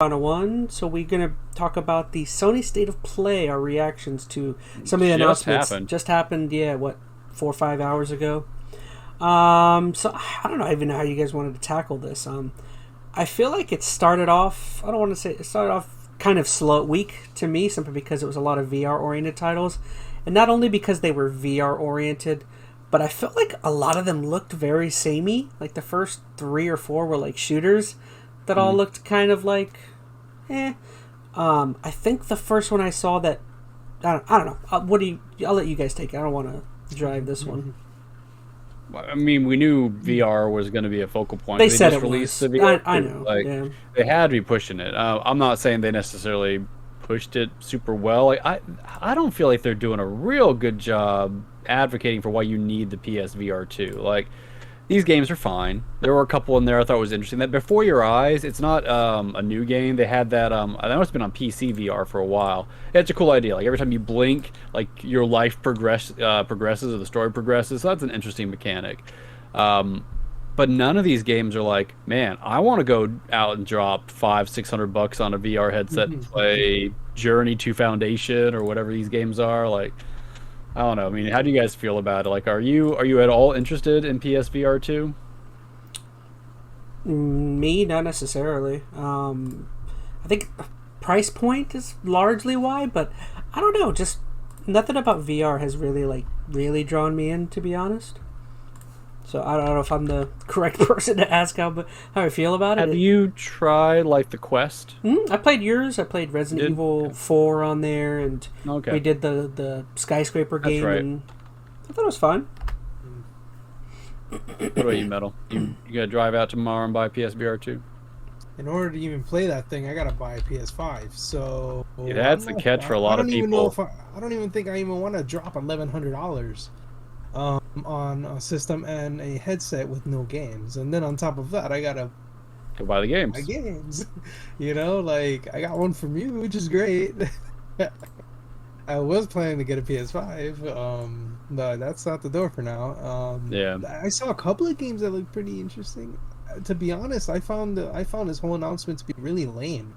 Final One. So we're going to talk about the Sony State of Play, our reactions to some of the announcements. Just happened, 4 or 5 hours ago. So I don't know even how you guys wanted to tackle this. I feel like it started off, kind of slow, weak to me, simply because it was a lot of VR-oriented titles. And not only because they were VR-oriented, but I felt like a lot of them looked very samey. Like the first 3 or 4 were like shooters that all looked kind of like, I think the first one I saw that, I don't know. I'll let you guys take it. I don't want to drive this one. I mean, we knew VR was going to be a focal point. They said just it released was. The VR. I know. They had to be pushing it. I'm not saying they necessarily pushed it super well. Like I don't feel like they're doing a real good job advocating for why you need the PSVR 2. Like, these games are fine. There were a couple in there I thought was interesting. That Before Your Eyes, it's not a new game. They had that, I know it's been on PC VR for a while. It's a cool idea. Like, every time you blink, like, your life progresses or the story progresses. So that's an interesting mechanic. But none of these games are like, man, I want to go out and drop $500-600 on a VR headset and play Journey to Foundation or whatever these games are. Like, I don't know. I mean, how do you guys feel about it? Like, are you at all interested in PSVR 2? Me, not necessarily. I think price point is largely why, but I don't know. Just nothing about VR has really drawn me in, to be honest. So I don't know if I'm the correct person to ask how I feel about it. Have you tried, like, the Quest? I played yours. I played Resident Evil 4 on there, and we did the skyscraper game. That's right. And I thought it was fun. What about you, Metal? You gonna drive out tomorrow and buy PSVR 2? In order to even play that thing, I gotta buy a PS5. So that's the catch for a lot of people. I don't even think I even want to drop $1,100 on a system and a headset with no games, and then on top of that, I gotta go buy the games. Buy games, like I got one from you, which is great. I was planning to get a PS5, but that's out the door for now. I saw a couple of games that looked pretty interesting. To be honest, I found this whole announcement to be really lame.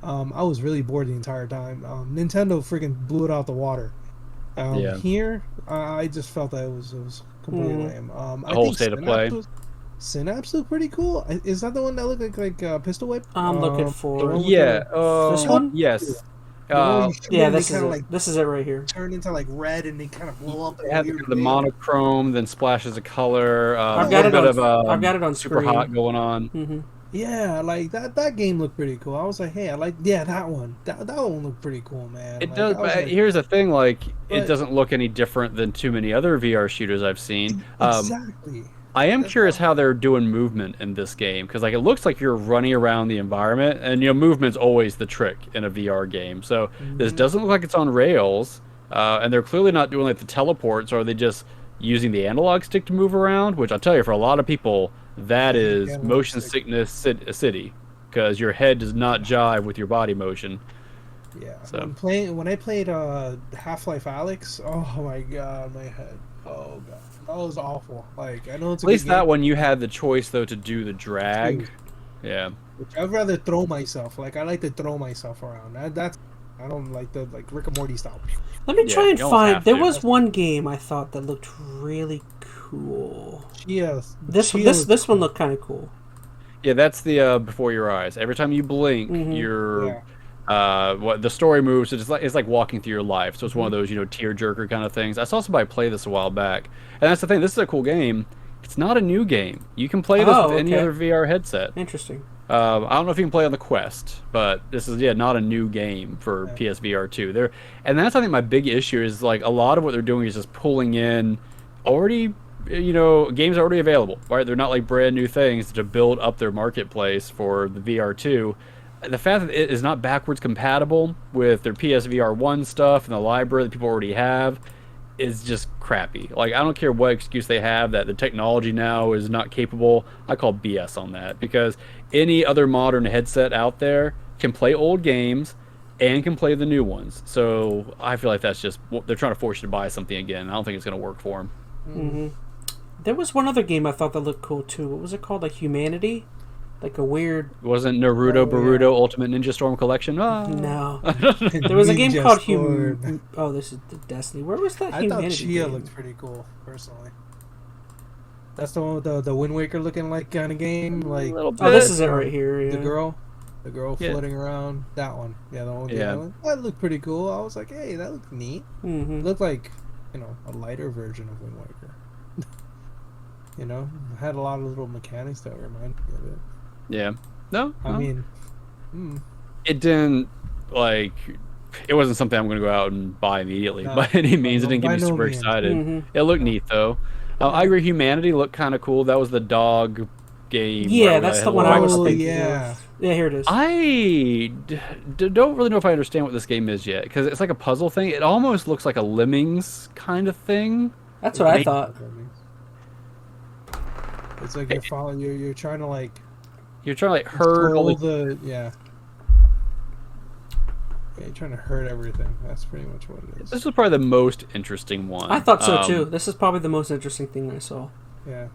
I was really bored the entire time. Nintendo freaking blew it out the water. Here, I just felt that it was completely lame. The whole State of Play. Synapse looked pretty cool. Is that the one that looked like Pistol Whip? I'm looking for this one. Yes. This is it right here. Turn into like red and they kind of blow up. They have the monochrome, then splashes of color. I've got it on super screen. hot going on. Yeah, like that game looked pretty cool. I was like, hey, that one. That one looked pretty cool, man. It does, but here's the thing, it doesn't look any different than too many other VR shooters I've seen. Exactly. I am curious how they're doing movement in this game, because it looks like you're running around the environment, and movement's always the trick in a VR game. So this doesn't look like it's on rails, and they're clearly not doing the teleports, or are they just using the analog stick to move around? Which I'll tell you, for a lot of people, that is motion sickness city, because your head does not jive with your body motion. Yeah. So when I played Half-Life Alyx, oh my god, my head. Oh god, that was awful. I know it's at least that one you had the choice though to do the drag. Yeah. Which I'd rather throw myself. I like to throw myself around. I don't like the Rick and Morty style. Let me try and find. There was one game I thought that looked really cool. Yes. This one looked kind of cool. Yeah, that's the Before Your Eyes. Every time you blink, you're the story moves. It's like walking through your life. So it's one of those tearjerker kind of things. I saw somebody play this a while back, and that's the thing. This is a cool game. It's not a new game. You can play this with any other VR headset. Interesting. I don't know if you can play on the Quest, but this is not a new game for PSVR 2. And that's I think my big issue is a lot of what they're doing is just pulling in already games are already available, right? They're not brand new things to build up their marketplace for the VR 2. The fact that it is not backwards compatible with their PSVR 1 stuff and the library that people already have is just crappy. I don't care what excuse they have that the technology now is not capable. I call BS on that, because any other modern headset out there can play old games and can play the new ones. So I feel like that's just, they're trying to force you to buy something again. I don't think it's going to work for them. There was one other game I thought that looked cool too. What was it called? Humanity? like a weird. Wasn't Naruto Boruto Ultimate Ninja Storm Collection? Oh. No, there was a game called Oh, this is the Destiny. Where was that? I thought Chia looked pretty cool, personally. That's the one with the Wind Waker looking like kind of game, like. Oh, this is it right here. Yeah. The girl floating around. That one, the one. Yeah, that looked pretty cool. I was like, hey, that looked neat. Mm-hmm. It looked like, a lighter version of Wind Waker. It had a lot of little mechanics that reminded me of it. Yeah. No. I mean, it didn't it wasn't something I'm going to go out and buy immediately by any means. It didn't get me super excited. Mm-hmm. It looked neat though. I agree. Humanity looked kind of cool. That was the dog game. Yeah, that's the one I was thinking. Yeah. Yeah, here it is. I don't really know if I understand what this game is yet, because it's like a puzzle thing. It almost looks like a Lemmings kind of thing. That's what I thought. It's like you're following. You're trying to herd all yeah. You're trying to herd everything. That's pretty much what it is. This is probably the most interesting one. I thought so too. This is probably the most interesting thing I saw. Yeah.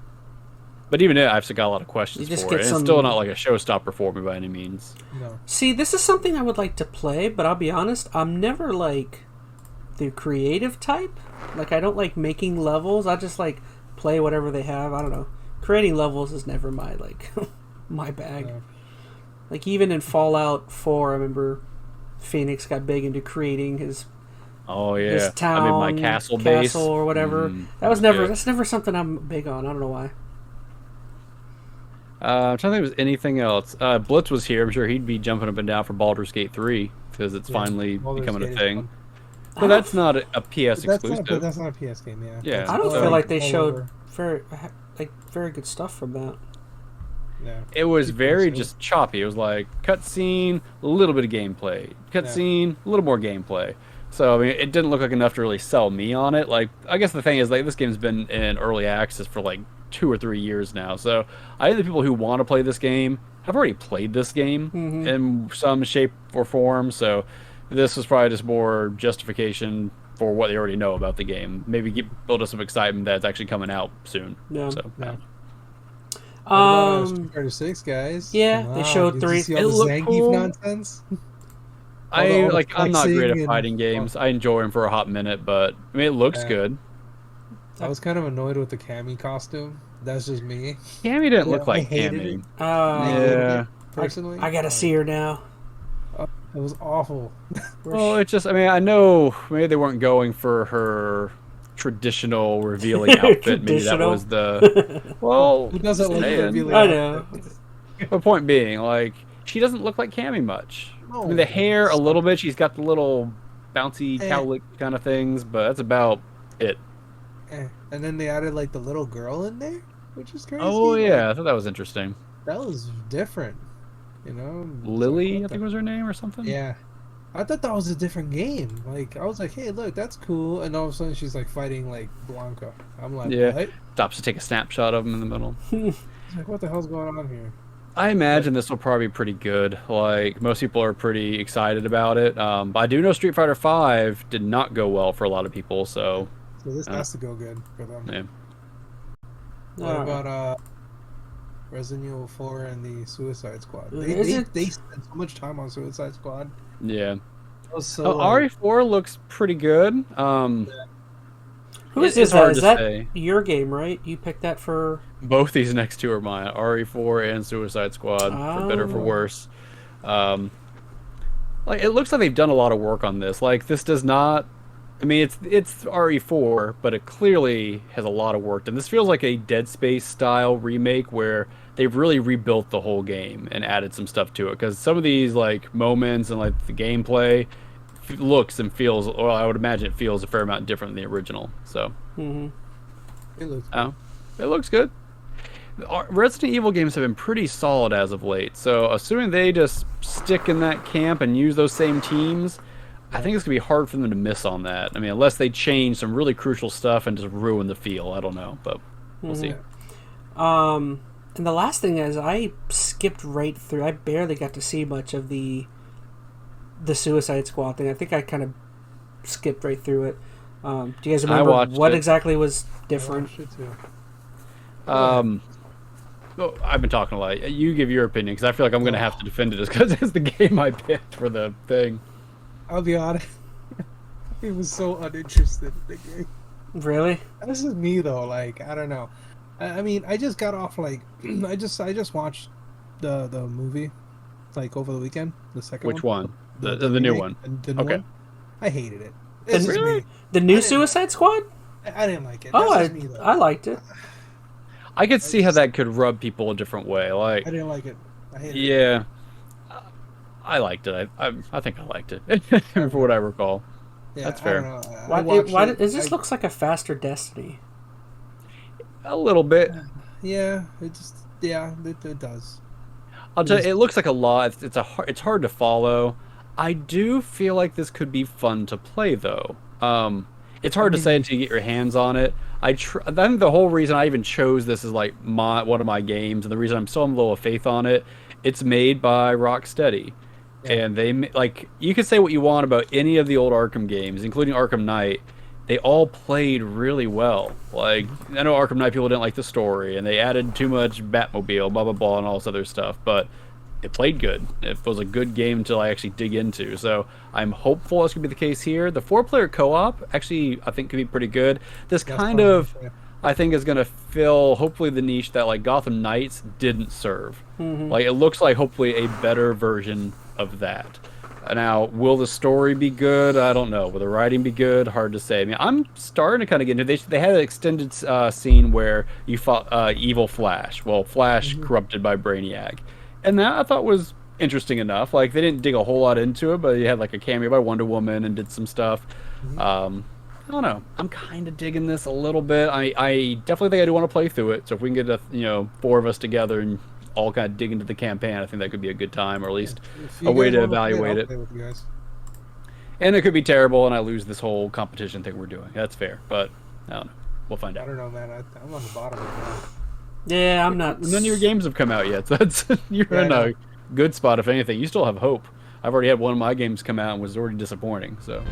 But even I've still got a lot of questions for it. It's still not like a showstopper for me by any means. No. See, this is something I would like to play, but I'll be honest, I'm never like the creative type. Like, I don't like making levels. I just like play whatever they have. I don't know. Creating levels is never my my bag. No. Like, even in Fallout 4, I remember Phoenix got big into creating his his town, my castle base or whatever. That's never something I'm big on. I don't know why. I'm trying to think if there's anything else. Blitz was here. I'm sure he'd be jumping up and down for Baldur's Gate 3 because it's finally becoming a thing. But that's not a PS exclusive. That's not a PS game, yeah. Yeah. I don't feel like they showed very good stuff from that. Yeah. It was very just choppy. It was like cutscene, a little bit of gameplay. Cutscene, a little more gameplay. So, I mean, it didn't look like enough to really sell me on it. Like, I guess the thing is, this game's been in early access for 2 or 3 years now. So I think the people who want to play this game have already played this game in some shape or form. So this was probably just more justification for what they already know about the game. Maybe build up some excitement that it's actually coming out soon. Yeah. So, yeah. Street Fighter 6, guys. Yeah, they showed 3. It looked cool. Nonsense. I'm not great at fighting games. I enjoy them for a hot minute, but I mean, it looks good. I was kind of annoyed with the Cammy costume. That's just me. Cammy didn't look like Cammy. Yeah. Personally, I gotta see her now. It was awful. Well, it's just, I mean, I know maybe they weren't going for her traditional revealing outfit. Maybe that was the... Well, who doesn't look revealing I know. The point being, she doesn't look like Cammy much. I mean, the hair a little bit. She's got the little bouncy cowlick kind of things, but that's about it. And then they added the little girl in there, which is crazy. Oh yeah, I thought that was interesting. That was different, Lily, I think was her name or something. Yeah, I thought that was a different game. I was like, hey, look, that's cool, and all of a sudden she's fighting Blanca. I'm like, what? Stops to take a snapshot of him in the middle. What the hell's going on here? I imagine this will probably be pretty good. Most people are pretty excited about it. But I do know Street Fighter V did not go well for a lot of people, so this has to go good for them. Yeah. What about Resident Evil 4 and the Suicide Squad? They spent so much time on Suicide Squad. Yeah. That was so, RE4 looks pretty good. Who is this? Is that your game, right? You picked that for... Both these next two are mine. RE4 and Suicide Squad, for better or for worse. It looks like they've done a lot of work on this. This does not... I mean, it's RE4, but it clearly has a lot of work. And this feels like a Dead Space style remake where they've really rebuilt the whole game and added some stuff to it. Because some of these moments and the gameplay looks and feels, or I would imagine it feels a fair amount different than the original. So it looks good. It looks good. Resident Evil games have been pretty solid as of late. So assuming they just stick in that camp and use those same teams, I think it's going to be hard for them to miss on that. I mean, unless they change some really crucial stuff and just ruin the feel. I don't know, but we'll see. And the last thing is, I skipped right through. I barely got to see much of the Suicide Squad thing. I think I kind of skipped right through it. Do you guys remember what exactly was different? I've been talking a lot. You give your opinion because I feel like I'm going to have to defend it just because it's the game I picked for the thing. I'll be honest. He was so uninterested in the game. Really? This is me though. Like, I don't know. I mean, I just got off like I just watched the movie like over the weekend. The second Which one? The remake, new one. The new one. I hated it. Really? The new Suicide Squad? I didn't like it. Oh, I liked it. I could see how that could rub people a different way. Like, I didn't like it. I hated it. Yeah, I liked it. I think I liked it for what I recall. Yeah, that's fair. Why this looks like a faster Destiny? A little bit. Yeah, it does. I'll tell you, it looks like a lot. It's hard to follow. I do feel like this could be fun to play though. It's hard to say until you get your hands on it. I think the whole reason I even chose this is like one of my games, and the reason I'm still having a little faith on it. It's made by Rocksteady, and they like you could say what you want about any of the old Arkham games, including Arkham Knight. They all played really well. Like I know Arkham Knight people didn't like the story, and they added too much Batmobile, blah blah blah, and all this other stuff, but it played good. It was a good game until I actually dig into. So I'm hopeful this could be the case here. The 4-player co-op actually I think could be pretty good. This I think is going to fill hopefully the niche that like Gotham Knights didn't serve. Like it looks like hopefully a better version of that. Now, will the story be good? I don't know. Will the writing be good? Hard to say. I mean, I'm starting to kind of get into it. They had an extended scene where you fought evil Flash. Well, Flash corrupted by Brainiac. And that I thought was interesting enough. Like, they didn't dig a whole lot into it, but you had like a cameo by Wonder Woman and did some stuff. I don't know. I'm kind of digging this a little bit. I definitely think I do want to play through it. So if we can get 4 of us together and all kind of dig into the campaign, I think that could be a good time, or at least a way to evaluate it. And it could be terrible, and I lose this whole competition thing we're doing. That's fair, but I don't know. We'll find out. I don't know, man. I'm on the bottom of it now. Yeah, I'm not. None of your games have come out yet, so you're in a good spot. If anything, you still have hope. I've already had one of my games come out and was already disappointing. So.